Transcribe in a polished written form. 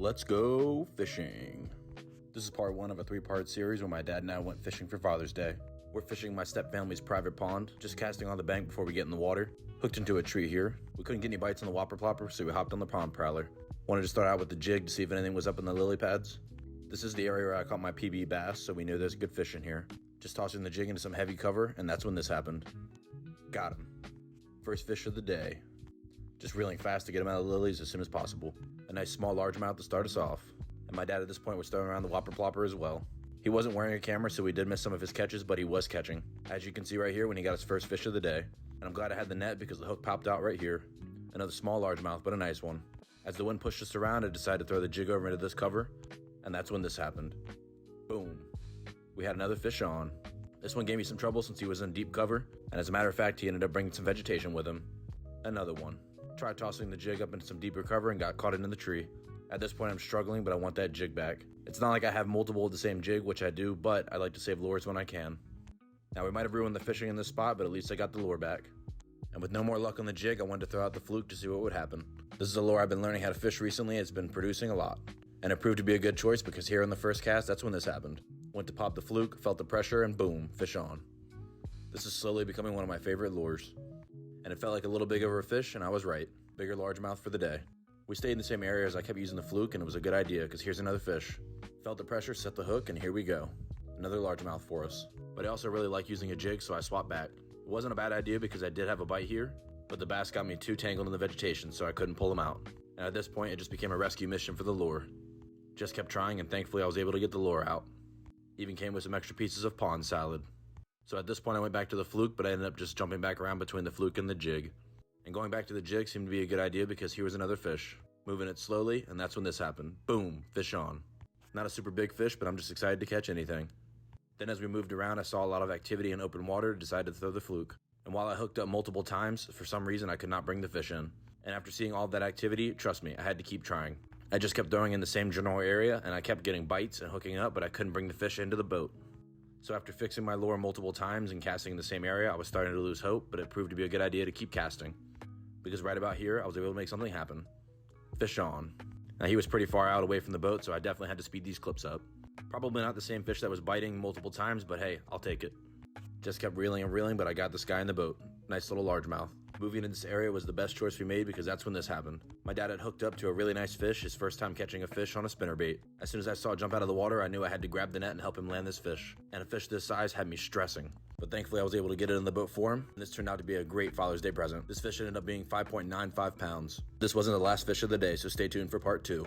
Let's go fishing. This is part one of a 3-part series where my dad and I went fishing for Father's Day. We're fishing my step-family's private pond, just casting on the bank before we get in the water. Hooked into a tree here. We couldn't get any bites on the whopper plopper, so we hopped on the pond prowler. Wanted to start out with the jig to see if anything was up in the lily pads. This is the area where I caught my PB bass, so we knew there's good fish in here. Just tossing the jig into some heavy cover, and that's when this happened. Got him. First fish of the day. Just reeling fast to get him out of the lilies as soon as possible. A nice small largemouth to start us off. And my dad at this point was throwing around the whopper plopper as well. He wasn't wearing a camera, so we did miss some of his catches, but he was catching. As you can see right here when he got his first fish of the day. And I'm glad I had the net because the hook popped out right here. Another small largemouth, but a nice one. As the wind pushed us around, I decided to throw the jig over into this cover. And that's when this happened. Boom. We had another fish on. This one gave me some trouble since he was in deep cover. And as a matter of fact, he ended up bringing some vegetation with him. Another one. Tried tossing the jig up into some deeper cover and got caught in the tree. At this point I'm struggling, but I want that jig back. It's not like I have multiple of the same jig, which I do, but I like to save lures when I can. Now we might have ruined the fishing in this spot, but at least I got the lure back. And with no more luck on the jig, I wanted to throw out the fluke to see what would happen. This is a lure I've been learning how to fish recently. It's been producing a lot. And it proved to be a good choice because here in the first cast, that's when this happened. Went to pop the fluke, felt the pressure, and boom, fish on. This is slowly becoming one of my favorite lures. And it felt like a little big over a fish, and I was right. Bigger largemouth for the day. We stayed in the same area as I kept using the fluke, and it was a good idea because here's another fish. Felt the pressure, set the hook, and here we go. Another largemouth for us. But I also really like using a jig, so I swapped back. It wasn't a bad idea because I did have a bite here, but the bass got me too tangled in the vegetation, so I couldn't pull him out. And at this point, it just became a rescue mission for the lure. Just kept trying, and thankfully I was able to get the lure out. Even came with some extra pieces of pond salad. So at this point I went back to the fluke, but I ended up just jumping back around between the fluke and the jig. And going back to the jig seemed to be a good idea because here was another fish. Moving it slowly, and that's when this happened. Boom, fish on. Not a super big fish, but I'm just excited to catch anything. Then as we moved around, I saw a lot of activity in open water, decided to throw the fluke. And while I hooked up multiple times, for some reason I could not bring the fish in. And after seeing all of that activity, trust me, I had to keep trying. I just kept throwing in the same general area, and I kept getting bites and hooking up, but I couldn't bring the fish into the boat. So after fixing my lure multiple times and casting in the same area, I was starting to lose hope, but it proved to be a good idea to keep casting. Because right about here, I was able to make something happen. Fish on. Now he was pretty far out away from the boat, so I definitely had to speed these clips up. Probably not the same fish that was biting multiple times, but hey, I'll take it. Just kept reeling and reeling, but I got this guy in the boat. Nice little largemouth. Moving in this area was the best choice we made because that's when this happened. My dad had hooked up to a really nice fish, his first time catching a fish on a spinnerbait. As soon as I saw it jump out of the water, I knew I had to grab the net and help him land this fish. And a fish this size had me stressing. But thankfully I was able to get it in the boat for him, and this turned out to be a great Father's Day present. This fish ended up being 5.95 pounds. This wasn't the last fish of the day, so stay tuned for part 2.